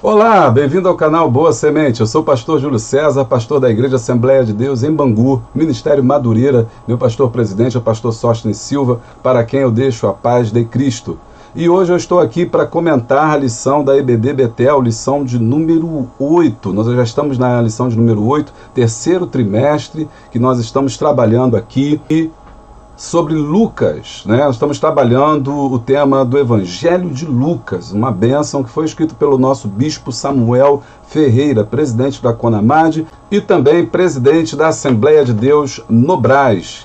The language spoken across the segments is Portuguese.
Olá, bem-vindo ao canal Boa Semente. Eu sou o pastor Júlio César, pastor da Igreja Assembleia de Deus em Bangu, Ministério Madureira. Meu pastor presidente é o pastor Sóstenes Silva, para quem eu deixo a paz de Cristo. E hoje eu estou aqui para comentar a lição da EBD Betel, lição de número 8. Nós já estamos na lição de número 8, terceiro trimestre, que nós estamos trabalhando aqui sobre Lucas, né? Nós estamos trabalhando o tema do Evangelho de Lucas, uma bênção que foi escrito pelo nosso bispo Samuel Ferreira, presidente da CONAMAD e também presidente da Assembleia de Deus no Brás,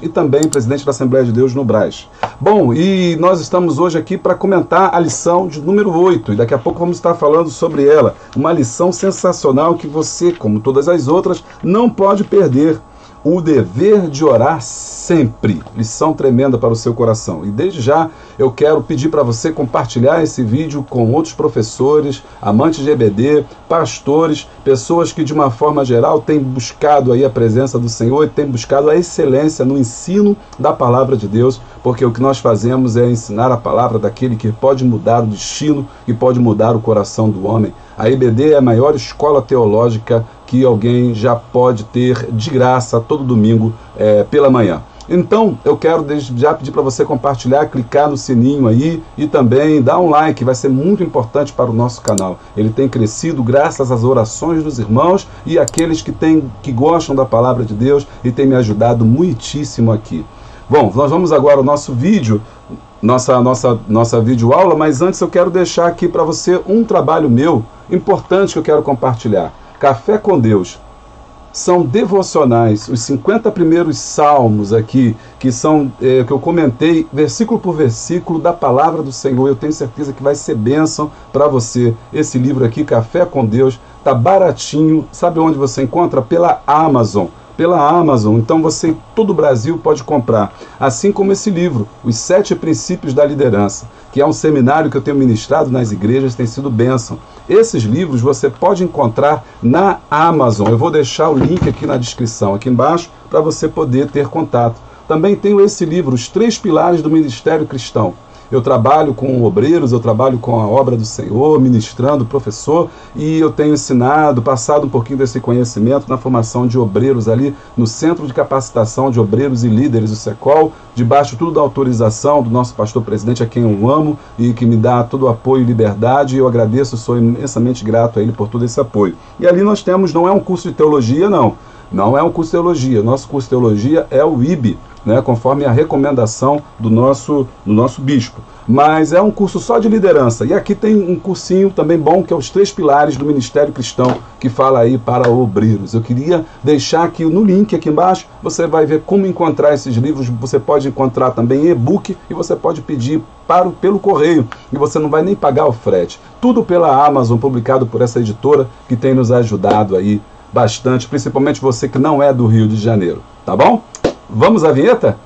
Bom, e nós estamos hoje aqui para comentar a lição de número 8, e daqui a pouco vamos estar falando sobre ela, uma lição sensacional que você, como todas as outras, não pode perder. O dever de orar sempre. Lição tremenda para o seu coração. E desde já eu quero pedir para você compartilhar esse vídeo com outros professores, amantes de EBD, pastores, pessoas que de uma forma geral têm buscado aí a presença do Senhor e têm buscado a excelência no ensino da palavra de Deus, porque o que nós fazemos é ensinar a palavra daquele que pode mudar o destino, que pode mudar o coração do homem. A EBD é a maior escola teológica que alguém já pode ter de graça todo domingo pela manhã. Então, eu quero desde já pedir para você compartilhar, clicar no sininho aí e também dar um like, vai ser muito importante para o nosso canal. Ele tem crescido graças às orações dos irmãos e aqueles que gostam da palavra de Deus e tem me ajudado muitíssimo aqui. Bom, nós vamos agora ao nosso vídeo, nossa videoaula, mas antes eu quero deixar aqui para você um trabalho meu importante que eu quero compartilhar. Café com Deus. São devocionais, os 50 primeiros salmos aqui, que eu comentei, versículo por versículo, da palavra do Senhor. Eu tenho certeza que vai ser bênção para você. Esse livro aqui, Café com Deus, tá baratinho. Sabe onde você encontra? Pela Amazon. Então você em todo o Brasil pode comprar, assim como esse livro, Os 7 Princípios da Liderança, que é um seminário que eu tenho ministrado nas igrejas, tem sido bênção. Esses livros você pode encontrar na Amazon, eu vou deixar o link aqui na descrição, aqui embaixo, para você poder ter contato. Também tenho esse livro, Os 3 Pilares do Ministério Cristão. Eu trabalho com obreiros, eu trabalho com a obra do Senhor, ministrando, professor, e eu tenho ensinado, passado um pouquinho desse conhecimento na formação de obreiros ali no Centro de Capacitação de Obreiros e Líderes, o SECOL, debaixo tudo da autorização do nosso pastor presidente, a quem eu amo e que me dá todo o apoio e liberdade, e eu agradeço, sou imensamente grato a ele por todo esse apoio. E ali nós temos, não é um curso de teologia, não é um curso de teologia, nosso curso de teologia é o IB, né, conforme a recomendação do nosso bispo. Mas é um curso só de liderança. E aqui tem um cursinho também bom, que é os 3 Pilares do Ministério Cristão, que fala aí para obreiros. Eu queria deixar aqui no link aqui embaixo, você vai ver como encontrar esses livros. Você pode encontrar também e-book e você pode pedir pelo correio. E você não vai nem pagar o frete. Tudo pela Amazon, publicado por essa editora que tem nos ajudado aí bastante, principalmente você que não é do Rio de Janeiro. Tá bom? Vamos à vinheta?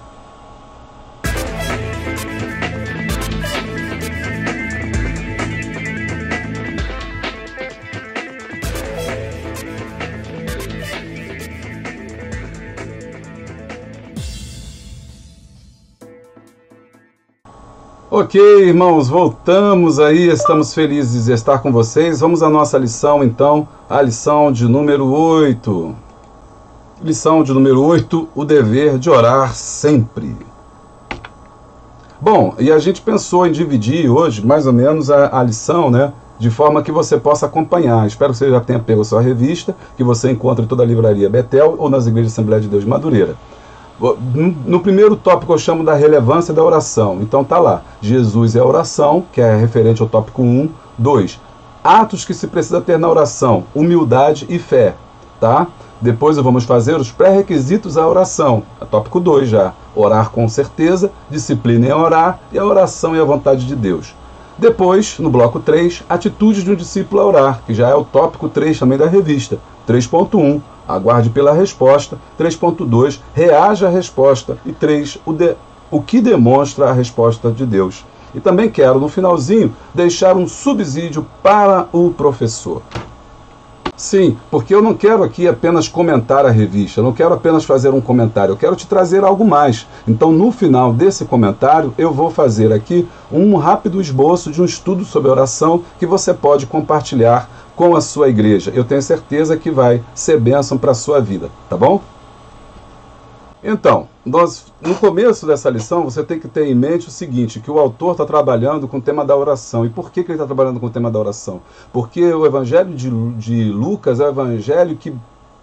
Ok, irmãos, voltamos aí, estamos felizes de estar com vocês. Vamos à nossa lição, então, a lição de número 8. Lição de número 8, o dever de orar sempre. Bom, e a gente pensou em dividir hoje, mais ou menos, a lição, né? De forma que você possa acompanhar. Espero que você já tenha pego a sua revista, que você encontra em toda a livraria Betel ou nas igrejas Assembleia de Deus de Madureira. No primeiro tópico eu chamo da relevância da oração. Então tá lá, Jesus é a oração, que é referente ao tópico 1. 2, atos que se precisa ter na oração, humildade e fé, tá? Depois vamos fazer os pré-requisitos à oração, tópico 2 já, orar com certeza, disciplina em orar e a oração e a vontade de Deus. Depois, no bloco 3, atitudes de um discípulo a orar, que já é o tópico 3 também da revista. 3.1, aguarde pela resposta. 3.2, reaja à resposta. E 3, o que demonstra a resposta de Deus. E também quero, no finalzinho, deixar um subsídio para o professor. Sim, porque eu não quero aqui apenas comentar a revista, eu não quero apenas fazer um comentário, eu quero te trazer algo mais. Então, no final desse comentário, eu vou fazer aqui um rápido esboço de um estudo sobre oração que você pode compartilhar com a sua igreja. Eu tenho certeza que vai ser bênção para a sua vida, tá bom? Então, no começo dessa lição, você tem que ter em mente o seguinte, que o autor está trabalhando com o tema da oração. E por que ele está trabalhando com o tema da oração? Porque o evangelho de Lucas é o evangelho que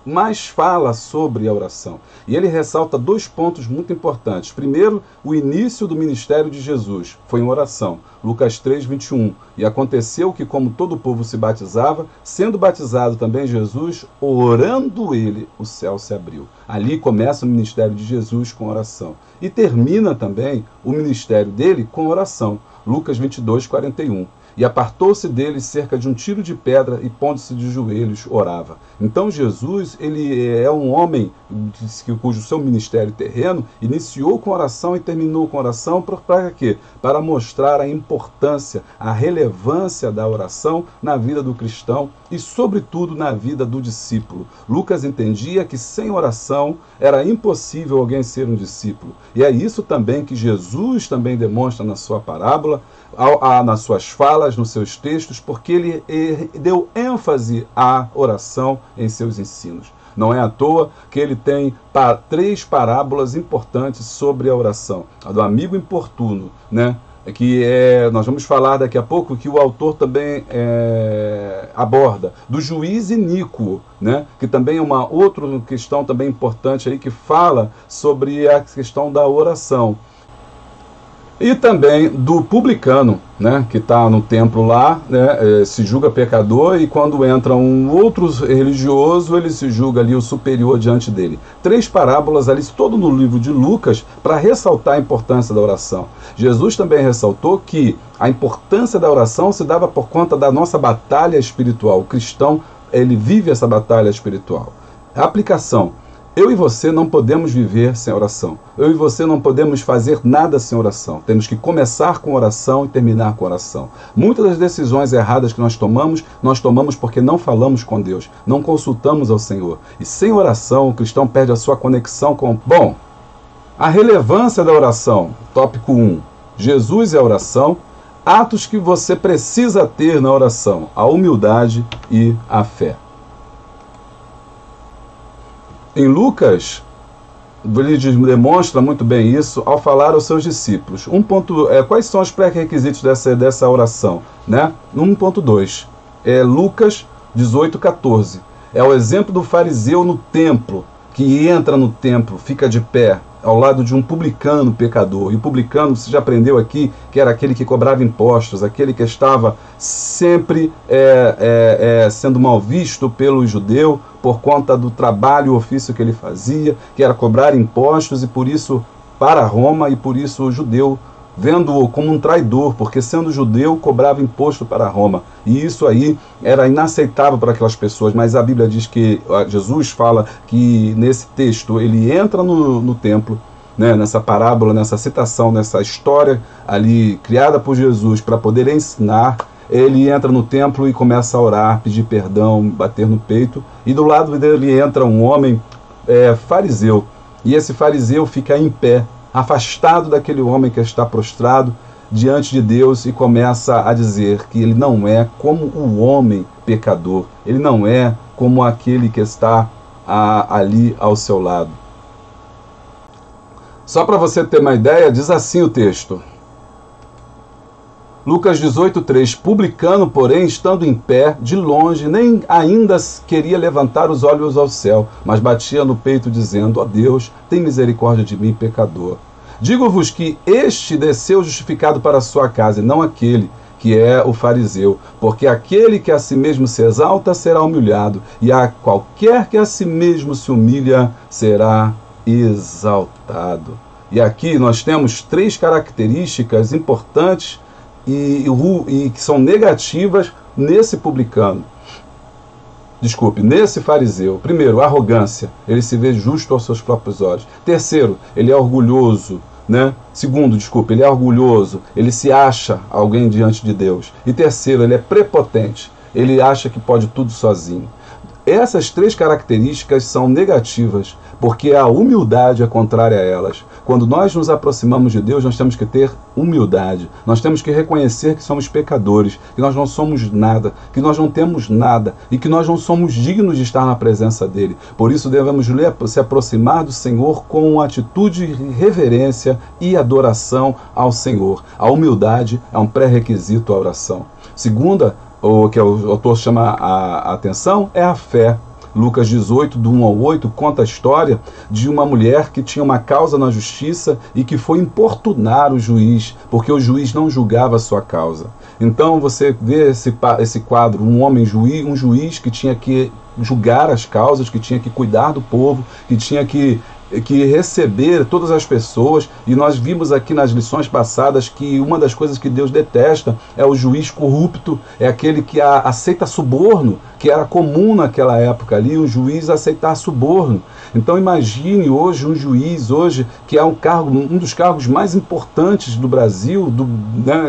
mais fala sobre a oração. E ele ressalta 2 pontos muito importantes. Primeiro, o início do ministério de Jesus foi em oração. Lucas 3, 21. E aconteceu que, como todo o povo se batizava, sendo batizado também Jesus, orando ele, o céu se abriu. Ali começa o ministério de Jesus com oração. E termina também o ministério dele com oração. Lucas 22, 41. E apartou-se dele cerca de um tiro de pedra e, pondo-se de joelhos, orava. Então Jesus, ele é um homem cujo seu ministério terreno iniciou com oração e terminou com oração. Para quê? Para mostrar a importância, a relevância da oração na vida do cristão e, sobretudo, na vida do discípulo. Lucas entendia que sem oração era impossível alguém ser um discípulo. E é isso também que Jesus também demonstra na sua parábola, nas suas falas, nos seus textos, porque ele deu ênfase à oração em seus ensinos. Não é à toa que ele tem 3 parábolas importantes sobre a oração. A do amigo importuno, né? Nós vamos falar daqui a pouco, que o autor também aborda, do juiz iníquo, né? Que também é uma outra questão também importante aí, que fala sobre a questão da oração. E também do publicano, né, que está no templo lá, né, se julga pecador, e quando entra um outro religioso, ele se julga ali o superior diante dele. 3 parábolas ali, todo no livro de Lucas, para ressaltar a importância da oração. Jesus também ressaltou que a importância da oração se dava por conta da nossa batalha espiritual. O cristão, ele vive essa batalha espiritual. A aplicação. Eu e você não podemos viver sem oração. Eu e você não podemos fazer nada sem oração. Temos que começar com oração e terminar com oração. Muitas das decisões erradas que nós tomamos porque não falamos com Deus, não consultamos ao Senhor. E sem oração, o cristão perde a sua conexão com... Bom, a relevância da oração. Tópico 1. Jesus e a oração. Atos que você precisa ter na oração. A humildade e a fé. Em Lucas, ele demonstra muito bem isso ao falar aos seus discípulos. Quais são os pré-requisitos dessa oração? Né? 1.2, Lucas 18, 14. É o exemplo do fariseu no templo, que entra no templo, fica de pé, ao lado de um publicano pecador. E o publicano, você já aprendeu aqui, que era aquele que cobrava impostos, aquele que estava sempre sendo mal visto pelo judeu, por conta do trabalho e ofício que ele fazia, que era cobrar impostos, e por isso para Roma, e por isso o judeu, vendo-o como um traidor, porque sendo judeu, cobrava imposto para Roma. E isso aí era inaceitável para aquelas pessoas, mas a Bíblia diz que, Jesus fala que nesse texto, ele entra no templo, né, nessa parábola, nessa citação, nessa história ali criada por Jesus para poder ensinar. Ele entra no templo e começa a orar, pedir perdão, bater no peito, e do lado dele entra um homem fariseu, e esse fariseu fica em pé, afastado daquele homem que está prostrado diante de Deus, e começa a dizer que ele não é como o homem pecador, ele não é como aquele que está ali ao seu lado. Só para você ter uma ideia, diz assim o texto. Lucas 18:3, publicano, porém, estando em pé, de longe, nem ainda queria levantar os olhos ao céu, mas batia no peito, dizendo: ó Deus, tem misericórdia de mim, pecador. Digo-vos que este desceu justificado para a sua casa, e não aquele que é o fariseu, porque aquele que a si mesmo se exalta será humilhado, e a qualquer que a si mesmo se humilha será exaltado. E aqui nós temos 3 características importantes e que são negativas nesse publicano. Nesse fariseu. Primeiro, arrogância. Ele se vê justo aos seus próprios olhos. Terceiro, ele é orgulhoso, né? Segundo, ele é orgulhoso. Ele se acha alguém diante de Deus. E terceiro, ele é prepotente. Ele acha que pode tudo sozinho. Essas três características são negativas, porque a humildade é contrária a elas. Quando nós nos aproximamos de Deus, nós temos que ter humildade. Nós temos que reconhecer que somos pecadores, que nós não somos nada, que nós não temos nada e que nós não somos dignos de estar na presença dele. Por isso devemos se aproximar do Senhor com uma atitude de reverência e adoração ao Senhor. A humildade é um pré-requisito à oração. Segunda, o que o autor chama a atenção, é a fé. Lucas 18, do 1 ao 8, conta a história de uma mulher que tinha uma causa na justiça e que foi importunar o juiz, porque o juiz não julgava a sua causa. Então você vê esse quadro, um juiz que tinha que julgar as causas, que tinha que cuidar do povo, que tinha que receber todas as pessoas, e nós vimos aqui nas lições passadas que uma das coisas que Deus detesta é o juiz corrupto, é aquele que aceita suborno, que era comum naquela época ali, o juiz aceitar suborno. Então imagine hoje um juiz, que é um dos cargos mais importantes do Brasil,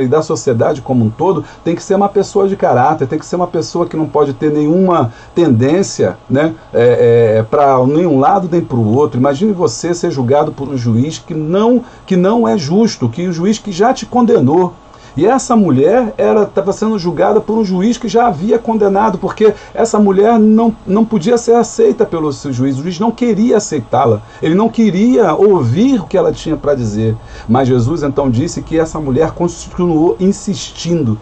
e da sociedade como um todo, tem que ser uma pessoa de caráter, tem que ser uma pessoa que não pode ter nenhuma tendência, para nenhum lado nem para o outro. Imagine você ser julgado por um juiz que não é justo, que o juiz que já te condenou. E essa mulher estava sendo julgada por um juiz que já havia condenado, porque essa mulher não podia ser aceita pelo seu juiz. O juiz não queria aceitá-la, ele não queria ouvir o que ela tinha para dizer. Mas Jesus então disse que essa mulher continuou insistindo.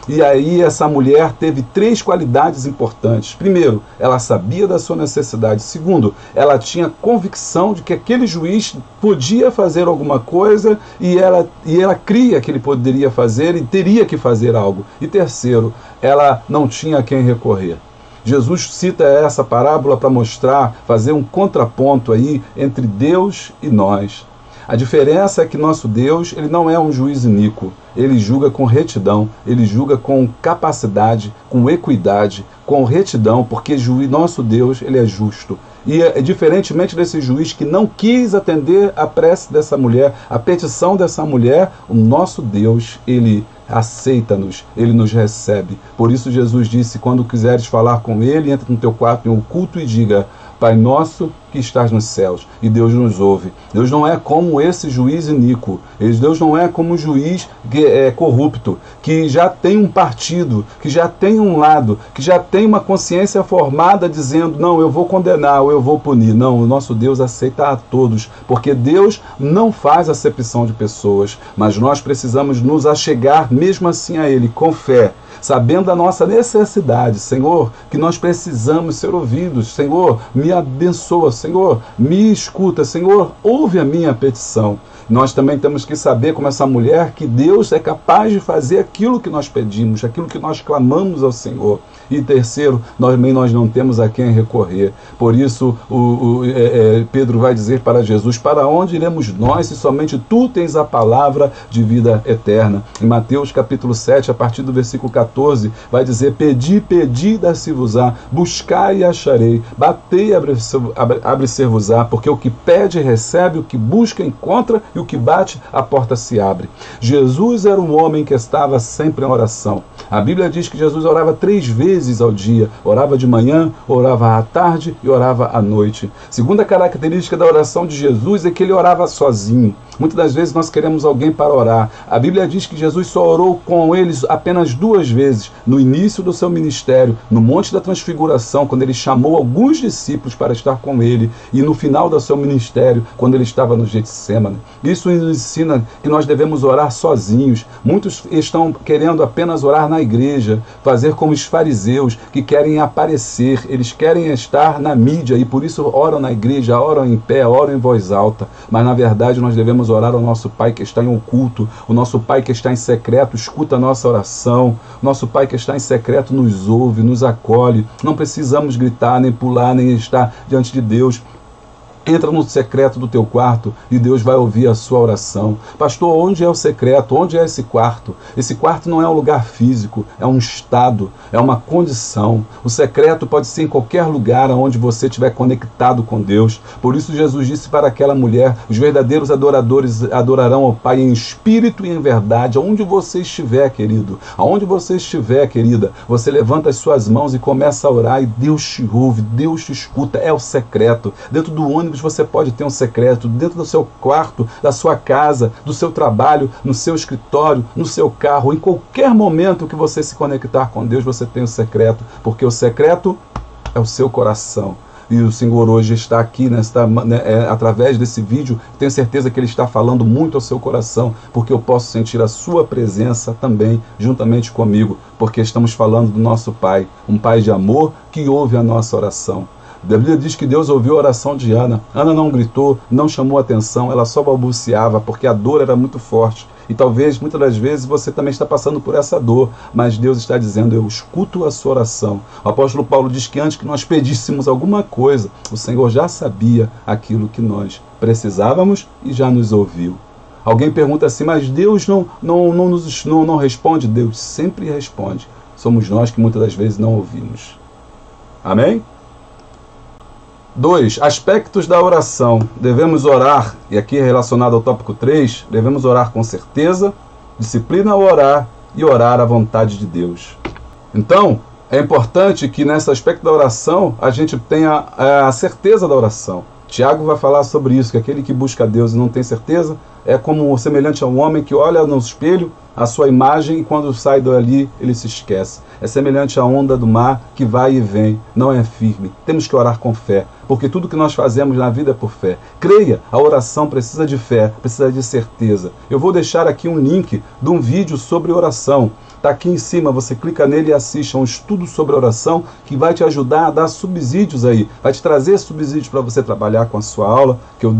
E aí essa mulher teve três qualidades importantes. Primeiro, ela sabia da sua necessidade. Segundo, ela tinha convicção de que aquele juiz podia fazer alguma coisa e ela cria que ele poderia fazer e teria que fazer algo. E terceiro, ela não tinha a quem recorrer. Jesus cita essa parábola para fazer um contraponto aí entre Deus e nós. A diferença é que nosso Deus, ele não é um juiz iníquo. Ele julga com retidão, ele julga com capacidade, com equidade, com retidão, porque nosso Deus, ele é justo. E diferentemente desse juiz que não quis atender a prece dessa mulher, a petição dessa mulher, o nosso Deus, ele aceita-nos, ele nos recebe. Por isso Jesus disse, quando quiseres falar com ele, entra no teu quarto em oculto e diga, Pai nosso que estás nos céus, e Deus nos ouve. Deus não é como esse juiz iníquo, Deus não é como o juiz que é corrupto, que já tem um partido, que já tem um lado, que já tem uma consciência formada dizendo, não, eu vou condenar ou eu vou punir. Não, o nosso Deus aceita a todos, porque Deus não faz acepção de pessoas, mas nós precisamos nos achegar mesmo assim a Ele, com fé, sabendo da nossa necessidade, Senhor, que nós precisamos ser ouvidos. Senhor, me abençoa, Senhor, me escuta, Senhor, ouve a minha petição. Nós também temos que saber, como essa mulher, que Deus é capaz de fazer aquilo que nós pedimos, aquilo que nós clamamos ao Senhor. E terceiro, nós não temos a quem recorrer. Por isso, Pedro vai dizer para Jesus, para onde iremos nós, se somente tu tens a palavra de vida eterna? Em Mateus capítulo 7, a partir do versículo 14, vai dizer, pedi, dar-se-vos-á, buscai e acharei, batei e abre-se-vos-á, porque o que pede recebe, o que busca encontra, e o que bate, a porta se abre. Jesus era um homem que estava sempre em oração. A Bíblia diz que Jesus orava 3 vezes ao dia. Orava de manhã, orava à tarde e orava à noite. Segunda característica da oração de Jesus é que ele orava sozinho. Muitas das vezes nós queremos alguém para orar. A Bíblia diz que Jesus só orou com eles apenas 2 vezes, no início do seu ministério, no Monte da Transfiguração, quando ele chamou alguns discípulos para estar com ele, e no final do seu ministério, quando ele estava no Getsêmani. Isso nos ensina que nós devemos orar sozinhos. Muitos estão querendo apenas orar na igreja, fazer como os fariseus, que querem aparecer, eles querem estar na mídia, e por isso oram na igreja, oram em pé, oram em voz alta. Mas na verdade nós devemos orar ao nosso Pai que está em oculto, o nosso Pai que está em secreto escuta a nossa oração, nosso Pai que está em secreto nos ouve, nos acolhe. Não precisamos gritar, nem pular, nem estar diante de Deus Entra no secreto do teu quarto e Deus vai ouvir a sua oração. Pastor, onde é o secreto? Onde é esse quarto? Esse quarto não é um lugar físico, é um estado, é uma condição. O secreto pode ser em qualquer lugar onde você estiver conectado com Deus. Por isso Jesus disse para aquela mulher, os verdadeiros adoradores adorarão ao Pai em espírito e em verdade. Aonde você estiver, querido, aonde você estiver, querida, você levanta as suas mãos e começa a orar e Deus te ouve, Deus te escuta. É o secreto. Dentro do ônibus você pode ter um secreto, dentro do seu quarto, da sua casa, do seu trabalho, no seu escritório, no seu carro, em qualquer momento que você se conectar com Deus, você tem um secreto, porque o secreto é o seu coração. E o Senhor hoje está aqui, através desse vídeo, tenho certeza que Ele está falando muito ao seu coração, porque eu posso sentir a sua presença também, juntamente comigo, porque estamos falando do nosso Pai, um Pai de amor que ouve a nossa oração. A Bíblia diz que Deus ouviu a oração de Ana. Ana não gritou, não chamou atenção, ela só balbuciava, porque a dor era muito forte. E talvez, muitas das vezes, você também está passando por essa dor, mas Deus está dizendo, eu escuto a sua oração. O apóstolo Paulo diz que antes que nós pedíssemos alguma coisa, o Senhor já sabia aquilo que nós precisávamos e já nos ouviu. Alguém pergunta assim, mas Deus não responde? Deus sempre responde. Somos nós que muitas das vezes não ouvimos. Amém? 2. Aspectos da oração. Devemos orar, e aqui é relacionado ao tópico 3, devemos orar com certeza, disciplina ao orar e orar à vontade de Deus. Então, é importante que nesse aspecto da oração a gente tenha a certeza da oração. Tiago vai falar sobre isso, que aquele que busca Deus e não tem certeza é como semelhante a um homem que olha no espelho a sua imagem e quando sai dali ele se esquece. É semelhante à onda do mar que vai e vem, não é firme. Temos que orar com fé, porque tudo que nós fazemos na vida é por fé. Creia, a oração precisa de fé, precisa de certeza. Eu vou deixar aqui um link de um vídeo sobre oração. Está aqui em cima, você clica nele e assiste a um estudo sobre oração que vai te ajudar a dar subsídios aí. Vai te trazer subsídios para você trabalhar com a sua aula, que eu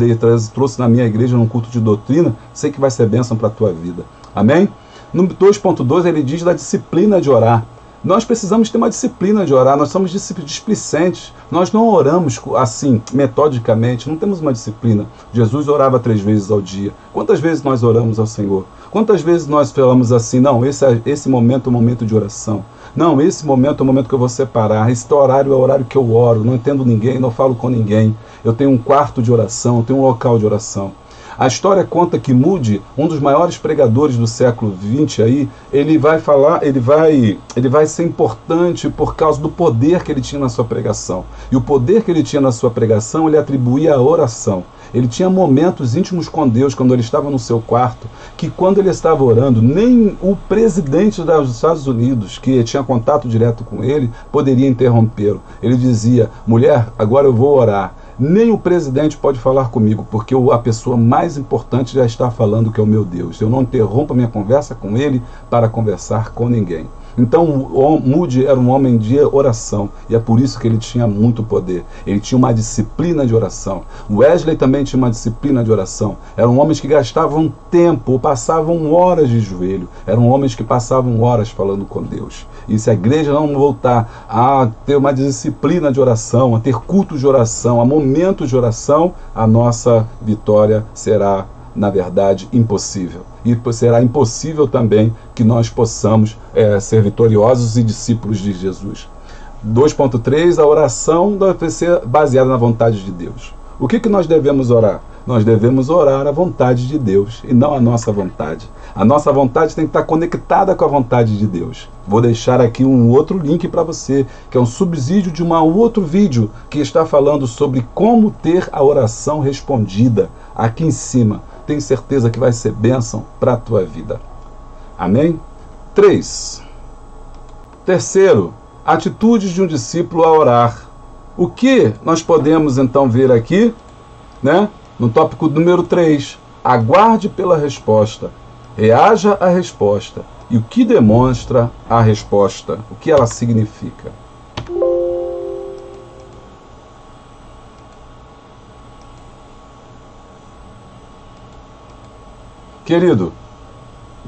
trouxe na minha igreja num culto de doutrina. Sei que vai ser bênção para a tua vida. Amém? No 2.2 ele diz da disciplina de orar. Nós precisamos ter uma disciplina de orar, nós somos displicentes, nós não oramos assim, metodicamente, não temos uma disciplina. Jesus orava 3 vezes ao dia. Quantas vezes nós oramos ao Senhor? Quantas vezes nós falamos assim, não, esse momento é o momento de oração. Não, esse momento é o momento que eu vou separar, esse horário é o horário que eu oro, não entendo ninguém, não falo com ninguém. Eu tenho um quarto de oração, eu tenho um local de oração. A história conta que Moody, um dos maiores pregadores do século XX, aí, ele vai ser importante por causa do poder que ele tinha na sua pregação. E o poder que ele tinha na sua pregação, ele atribuía à oração. Ele tinha momentos íntimos com Deus, quando ele estava no seu quarto, que quando ele estava orando, nem o presidente dos Estados Unidos, que tinha contato direto com ele, poderia interrompê-lo. Ele dizia, mulher, agora eu vou orar. Nem o presidente pode falar comigo, porque a pessoa mais importante já está falando, que é o meu Deus. Eu não interrompo a minha conversa com ele para conversar com ninguém. Então, Moody era um homem de oração, e é por isso que ele tinha muito poder. Ele tinha uma disciplina de oração. Wesley também tinha uma disciplina de oração. Eram homens que gastavam tempo, passavam horas de joelho. Eram homens que passavam horas falando com Deus. E se a igreja não voltar a ter uma disciplina de oração, a ter cultos de oração, a momentos de oração, a nossa vitória será, na verdade, impossível. E será impossível também que nós possamos ser vitoriosos e discípulos de Jesus. 2.3, a oração deve ser baseada na vontade de Deus. O que nós devemos orar? Nós devemos orar a vontade de Deus e não a nossa vontade. A nossa vontade tem que estar conectada com a vontade de Deus. Vou deixar aqui um outro link para você, que é um subsídio de um outro vídeo que está falando sobre como ter a oração respondida. Aqui em cima. Tenho certeza que vai ser bênção para a tua vida. Amém? 3. Terceiro, atitudes de um discípulo a orar. O que nós podemos então ver aqui, né? No tópico número 3, aguarde pela resposta, reaja à resposta. E o que demonstra a resposta? O que ela significa? Querido,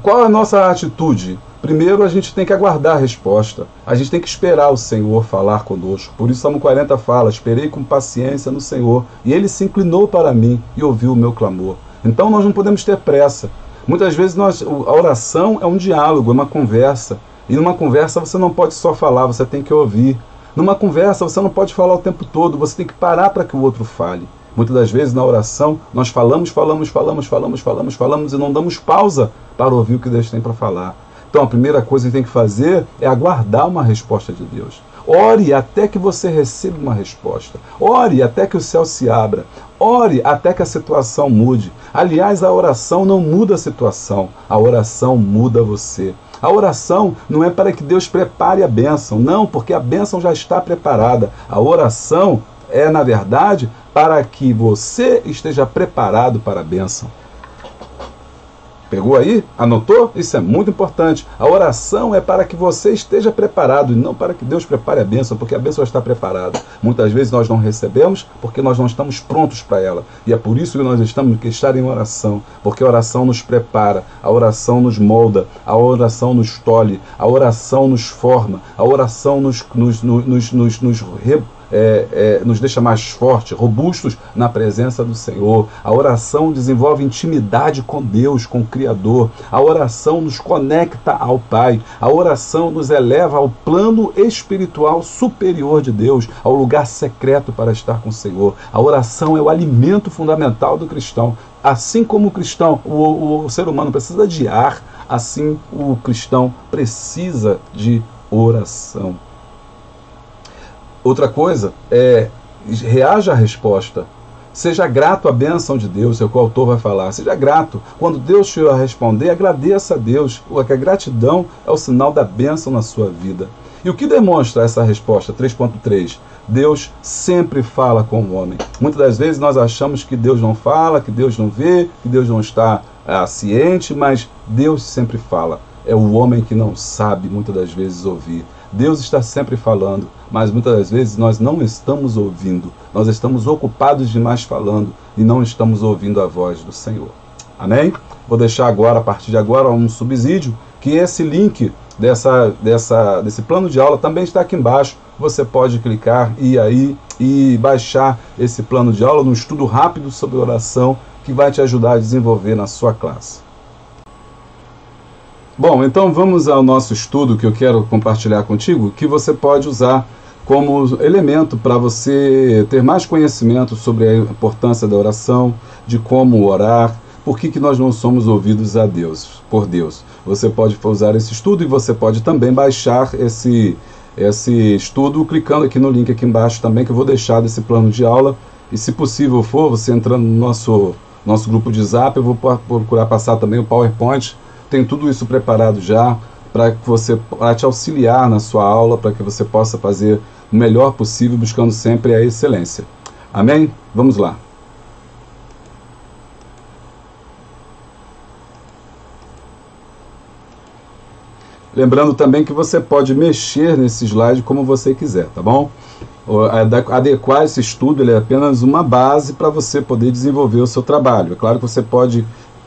qual é a nossa atitude Primeiro, a gente tem que aguardar a resposta. A gente tem que esperar o Senhor falar conosco. Por isso, Salmo 40 fala: esperei com paciência no Senhor, e Ele se inclinou para mim e ouviu o meu clamor. Então, nós não podemos ter pressa. Muitas vezes, a oração é um diálogo, é uma conversa. E numa conversa, você não pode só falar, você tem que ouvir. Numa conversa, você não pode falar o tempo todo, você tem que parar para que o outro fale. Muitas das vezes, na oração, nós falamos e não damos pausa para ouvir o que Deus tem para falar. Então, a primeira coisa que tem que fazer é aguardar uma resposta de Deus. Ore até que você receba uma resposta. Ore até que o céu se abra. Ore até que a situação mude. Aliás, a oração não muda a situação. A oração muda você. A oração não é para que Deus prepare a bênção. Não, porque a bênção já está preparada. A oração é, na verdade, para que você esteja preparado para a bênção. Pegou aí? Anotou? Isso é muito importante. A oração é para que você esteja preparado e não para que Deus prepare a bênção, porque a bênção já está preparada. Muitas vezes nós não recebemos porque nós não estamos prontos para ela. E é por isso que nós temos que estar em oração, porque a oração nos prepara, a oração nos molda, a oração nos tolhe, a oração nos forma, a oração nos deixa mais fortes, robustos na presença do Senhor. A oração desenvolve intimidade com Deus, com o Criador. A oração nos conecta ao Pai. A oração nos eleva ao plano espiritual superior de Deus, ao lugar secreto para estar com o Senhor. A oração é o alimento fundamental do cristão. Assim como o cristão, o ser humano precisa de ar, assim o cristão precisa de oração. Outra coisa é, reaja à resposta. Seja grato à bênção de Deus, é o que o autor vai falar. Seja grato. Quando Deus te responder, agradeça a Deus. Porque a gratidão é o sinal da bênção na sua vida. E o que demonstra essa resposta? 3.3. Deus sempre fala com o homem. Muitas das vezes nós achamos que Deus não fala, que Deus não vê, que Deus não está ciente, mas Deus sempre fala. É o homem que não sabe, muitas das vezes, ouvir. Deus está sempre falando, mas muitas das vezes nós não estamos ouvindo. Nós estamos ocupados demais falando e não estamos ouvindo a voz do Senhor. Amém? Vou deixar agora, a partir de agora, um subsídio, que esse link desse plano de aula também está aqui embaixo. Você pode clicar e aí e baixar esse plano de aula, num estudo rápido sobre oração, que vai te ajudar a desenvolver na sua classe. Bom, então vamos ao nosso estudo que eu quero compartilhar contigo, que você pode usar como elemento para você ter mais conhecimento sobre a importância da oração, de como orar, por que nós não somos ouvidos a Deus, por Deus. Você pode usar esse estudo e você pode também baixar esse estudo clicando aqui no link aqui embaixo também, que eu vou deixar desse plano de aula. E se possível for, você entrando no nosso grupo de Zap, eu vou procurar passar também o PowerPoint. Tem tudo isso preparado já para te auxiliar na sua aula, para que você possa fazer o melhor possível, buscando sempre a excelência. Amém? Vamos lá. Lembrando também que você pode mexer nesse slide como você quiser, tá bom? Adequar esse estudo, ele é apenas uma base para você poder desenvolver o seu trabalho. É claro que você pode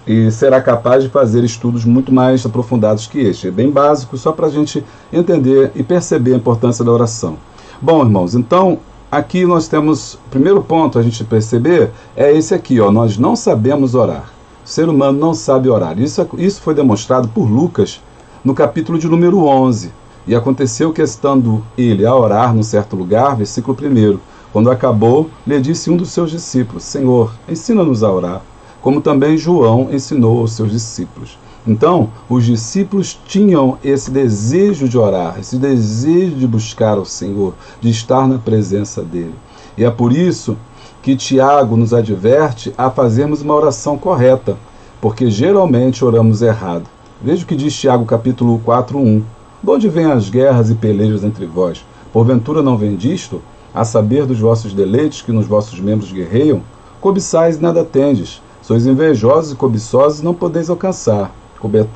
e será capaz de fazer estudos muito mais aprofundados que este. É bem básico, só para a gente entender e perceber a importância da oração. Bom, irmãos, então, aqui nós temos, o primeiro ponto a gente perceber é esse aqui, ó, nós não sabemos orar. O ser humano não sabe orar. Isso foi demonstrado por Lucas no capítulo de número 11. E aconteceu que, estando ele a orar num certo lugar, versículo 1, quando acabou, lhe disse um dos seus discípulos: Senhor, ensina-nos a orar, como também João ensinou aos seus discípulos. Então, os discípulos tinham esse desejo de orar, esse desejo de buscar ao Senhor, de estar na presença dele. E é por isso que Tiago nos adverte a fazermos uma oração correta, porque geralmente oramos errado. Veja o que diz Tiago capítulo 4:1. De onde vêm as guerras e pelejas entre vós? Porventura não vem disto? A saber dos vossos deleites que nos vossos membros guerreiam? Cobiçais e nada tendes. Sois invejosos e cobiçosos e não podeis alcançar.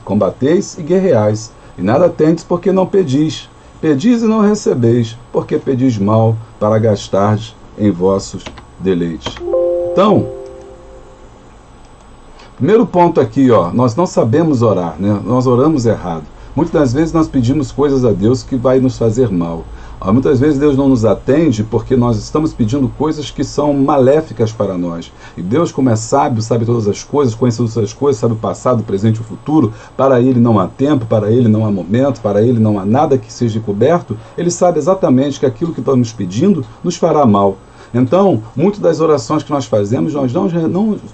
Combateis e guerreais, e nada tendes porque não pedis. Pedis e não recebeis, porque pedis mal para gastardes em vossos deleites. Então, primeiro ponto aqui, ó, nós não sabemos orar, né? Nós oramos errado. Muitas das vezes nós pedimos coisas a Deus que vai nos fazer mal. Muitas vezes Deus não nos atende porque nós estamos pedindo coisas que são maléficas para nós. E Deus, como é sábio, sabe todas as coisas, conhece todas as coisas, sabe o passado, o presente e o futuro. Para Ele não há tempo, para Ele não há momento, para Ele não há nada que seja coberto. Ele sabe exatamente que aquilo que estamos pedindo nos fará mal. Então, muitas das orações que nós fazemos, nós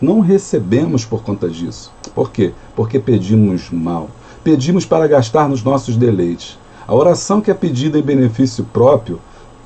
não recebemos por conta disso. Por quê? Porque pedimos mal. Pedimos para gastar nos nossos deleites. A oração que é pedida em benefício próprio,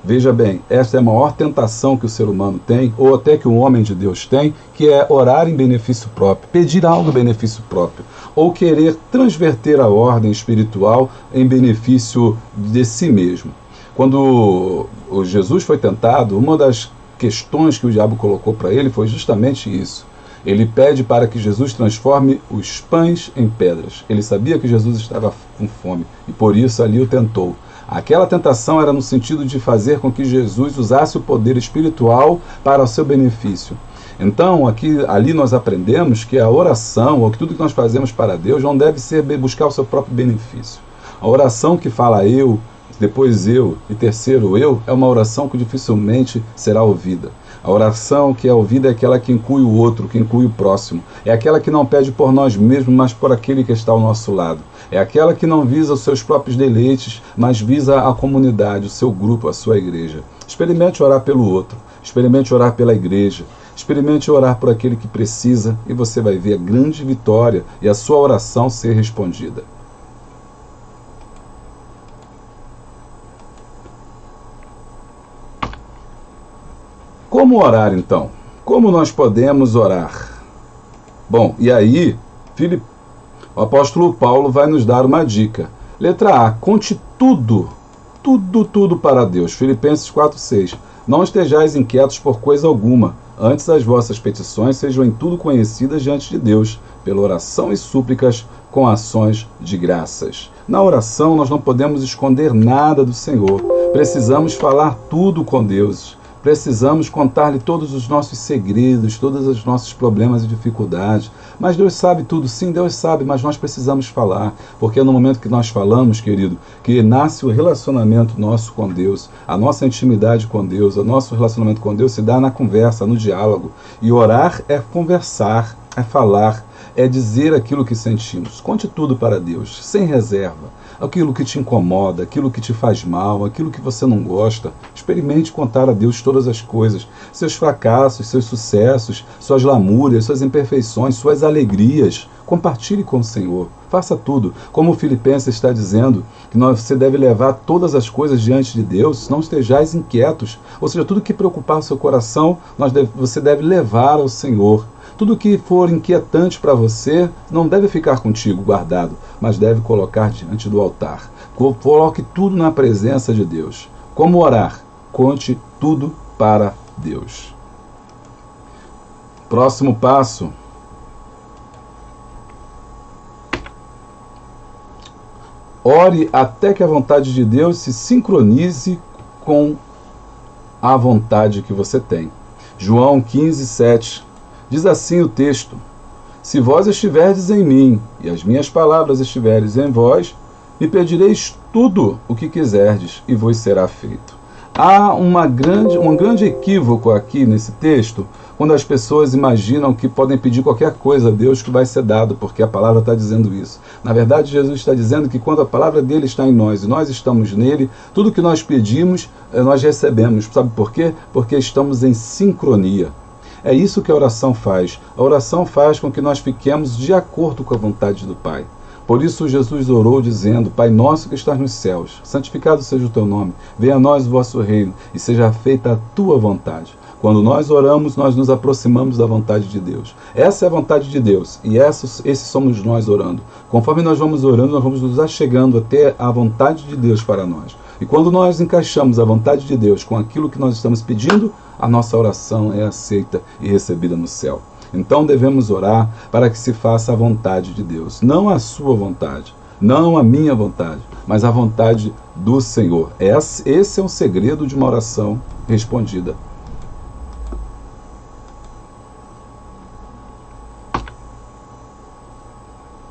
veja bem, esta é a maior tentação que o ser humano tem, ou até que o homem de Deus tem, que é orar em benefício próprio, pedir algo em benefício próprio, ou querer transverter a ordem espiritual em benefício de si mesmo. Quando o Jesus foi tentado, uma das questões que o diabo colocou para ele foi justamente isso. Ele pede para que Jesus transforme os pães em pedras. Ele sabia que Jesus estava com fome e por isso ali o tentou. Aquela tentação era no sentido de fazer com que Jesus usasse o poder espiritual para o seu benefício. Então, ali nós aprendemos que a oração, ou que tudo que nós fazemos para Deus, não deve ser buscar o seu próprio benefício. A oração que fala eu, depois eu e terceiro eu, é uma oração que dificilmente será ouvida. A oração que é ouvida é aquela que inclui o outro, que inclui o próximo. É aquela que não pede por nós mesmos, mas por aquele que está ao nosso lado. É aquela que não visa os seus próprios deleites, mas visa a comunidade, o seu grupo, a sua igreja. Experimente orar pelo outro. Experimente orar pela igreja. Experimente orar por aquele que precisa e você vai ver a grande vitória e a sua oração ser respondida. Como orar, então? Como nós podemos orar? Bom, e aí, o apóstolo Paulo vai nos dar uma dica. Letra A, conte tudo para Deus. Filipenses 4,6. Não estejais inquietos por coisa alguma, antes as vossas petições sejam em tudo conhecidas diante de Deus, pela oração e súplicas com ações de graças. Na oração nós não podemos esconder nada do Senhor. Precisamos falar tudo com Deus. Precisamos contar-lhe todos os nossos segredos, todos os nossos problemas e dificuldades. Mas Deus sabe tudo, sim, Deus sabe, mas nós precisamos falar. Porque é no momento que nós falamos, querido, que nasce o relacionamento nosso com Deus, a nossa intimidade com Deus, o nosso relacionamento com Deus se dá na conversa, no diálogo. E orar é conversar, é falar, é dizer aquilo que sentimos. Conte tudo para Deus, sem reserva. Aquilo que te incomoda, aquilo que te faz mal, aquilo que você não gosta. Experimente contar a Deus todas as coisas, seus fracassos, seus sucessos, suas lamúrias, suas imperfeições, suas alegrias. Compartilhe com o Senhor, faça tudo. Como o Filipenses está dizendo, que você deve levar todas as coisas diante de Deus, não estejais inquietos. Ou seja, tudo que preocupar o seu coração, você deve levar ao Senhor. Tudo que for inquietante para você não deve ficar contigo guardado, mas deve colocar diante do altar. Coloque tudo na presença de Deus. Como orar? Conte tudo para Deus. Próximo passo. Ore até que a vontade de Deus se sincronize com a vontade que você tem. João 15:7. Diz assim o texto: se vós estiverdes em mim, e as minhas palavras estiverdes em vós, me pedireis tudo o que quiserdes, e vos será feito. Há um grande equívoco aqui nesse texto, quando as pessoas imaginam que podem pedir qualquer coisa a Deus que vai ser dado, porque a palavra está dizendo isso. Na verdade, Jesus está dizendo que quando a palavra dele está em nós, e nós estamos nele, tudo que nós pedimos, nós recebemos. Sabe por quê? Porque estamos em sincronia. É isso que a oração faz. A oração faz com que nós fiquemos de acordo com a vontade do Pai. Por isso Jesus orou dizendo: Pai nosso que estás nos céus, santificado seja o teu nome, venha a nós o vosso reino, e seja feita a tua vontade. Quando nós oramos, nós nos aproximamos da vontade de Deus. Essa é a vontade de Deus, e esses somos nós orando. Conforme nós vamos orando, nós vamos nos achegando até a vontade de Deus para nós. E quando nós encaixamos a vontade de Deus com aquilo que nós estamos pedindo, a nossa oração é aceita e recebida no céu. Então devemos orar para que se faça a vontade de Deus. Não a sua vontade, não a minha vontade, mas a vontade do Senhor. Esse é o segredo de uma oração respondida.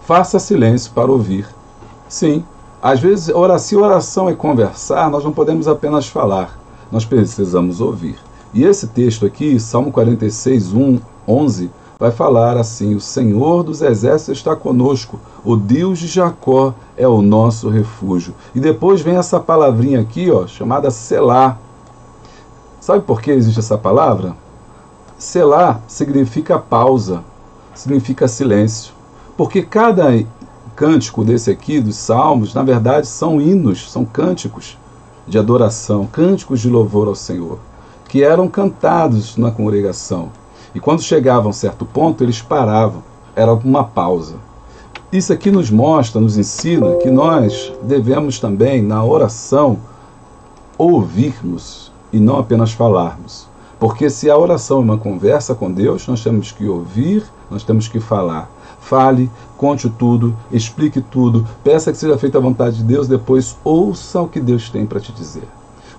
Faça silêncio para ouvir. Sim, às vezes, se oração é conversar, nós não podemos apenas falar, nós precisamos ouvir. E esse texto aqui, Salmo 46, 11, vai falar assim: o Senhor dos exércitos está conosco, o Deus de Jacó é o nosso refúgio. E depois vem essa palavrinha aqui, ó, chamada Selá. Sabe por que existe essa palavra? Selá significa pausa, significa silêncio. Porque cada cântico desse aqui, dos salmos, na verdade são hinos, são cânticos de adoração, cânticos de louvor ao Senhor, que eram cantados na congregação. E quando chegavam a um certo ponto, eles paravam, era uma pausa. Isso aqui nos mostra, nos ensina que nós devemos também, na oração, ouvirmos e não apenas falarmos. Porque se a oração é uma conversa com Deus, nós temos que ouvir, nós temos que falar. Fale, conte tudo, explique tudo, peça que seja feita a vontade de Deus, depois ouça o que Deus tem para te dizer.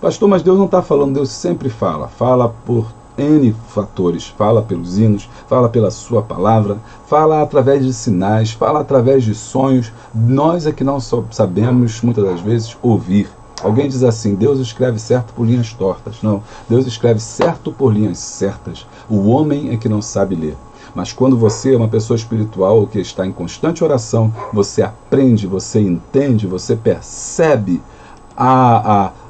Pastor, mas Deus não está falando, Deus sempre fala. Fala por N fatores, fala pelos hinos, fala pela sua palavra, fala através de sinais, fala através de sonhos. Nós é que não sabemos, muitas das vezes, ouvir. Alguém diz assim: Deus escreve certo por linhas tortas. Não, Deus escreve certo por linhas certas. O homem é que não sabe ler. Mas quando você é uma pessoa espiritual que está em constante oração, você aprende, você entende, você percebe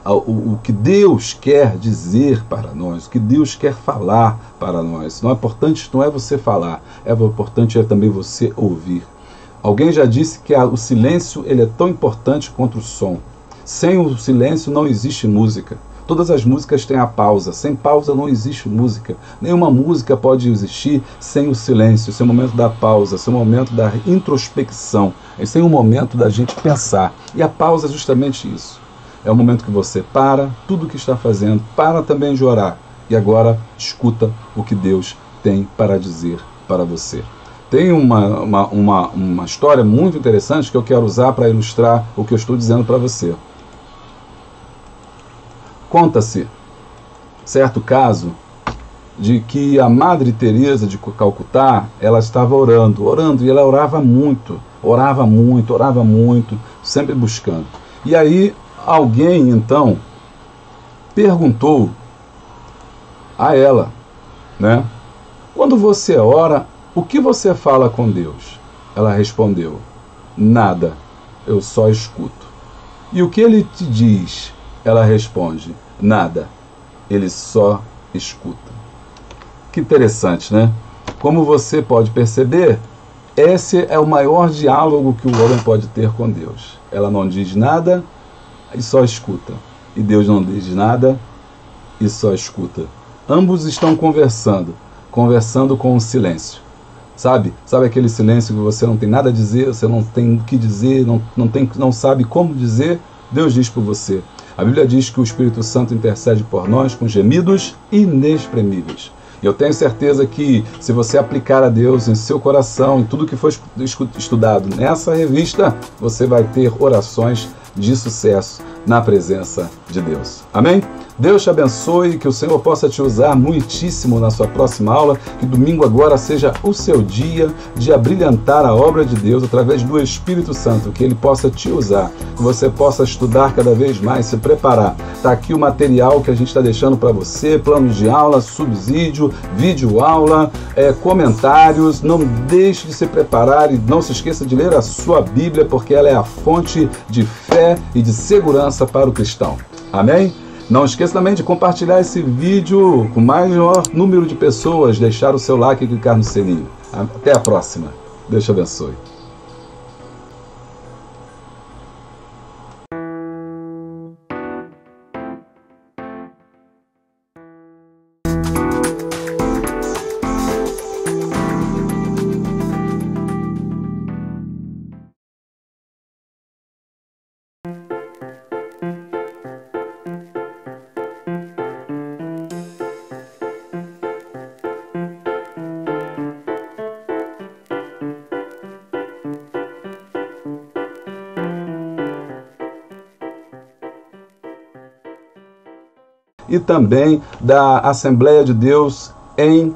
o que Deus quer dizer para nós, o que Deus quer falar para nós. Não é importante, não é você falar, é importante é também você ouvir. Alguém já disse que o silêncio ele é tão importante quanto o som. Sem o silêncio não existe música. Todas as músicas têm a pausa. Sem pausa não existe música. Nenhuma música pode existir sem o silêncio, sem o momento da pausa, sem o momento da introspecção, sem o momento da gente pensar. E a pausa é justamente isso. É o momento que você para tudo o que está fazendo, para também de orar. E agora escuta o que Deus tem para dizer para você. Tem uma história muito interessante que eu quero usar para ilustrar o que eu estou dizendo para você. Conta-se certo caso de que a Madre Teresa de Calcutá, ela estava orando, e ela orava muito, sempre buscando. E aí alguém então perguntou a ela, né? Quando você ora, o que você fala com Deus? Ela respondeu: nada, eu só escuto. E o que ele te diz? Ela responde: nada, ele só escuta. Que interessante, né? Como você pode perceber, esse é o maior diálogo que o homem pode ter com Deus. Ela não diz nada e só escuta. E Deus não diz nada e só escuta. Ambos estão conversando com o silêncio. Sabe aquele silêncio que você não tem nada a dizer, você não tem o que dizer, não sabe como dizer? Deus diz por você. A Bíblia diz que o Espírito Santo intercede por nós com gemidos inexprimíveis. E eu tenho certeza que se você aplicar a Deus em seu coração, em tudo que foi estudado nessa revista, você vai ter orações de sucesso na presença de Deus. Amém? Deus te abençoe, que o Senhor possa te usar muitíssimo na sua próxima aula, que domingo agora seja o seu dia de abrilhantar a obra de Deus através do Espírito Santo, que Ele possa te usar, que você possa estudar cada vez mais, se preparar. Está aqui o material que a gente está deixando para você, plano de aula, subsídio, vídeo aula, comentários. Não deixe de se preparar e não se esqueça de ler a sua Bíblia, porque ela é a fonte de fé e de segurança para o cristão. Amém? Não esqueça também de compartilhar esse vídeo com o maior número de pessoas, deixar o seu like e clicar no sininho. Até a próxima. Deus te abençoe. E também da Assembleia de Deus em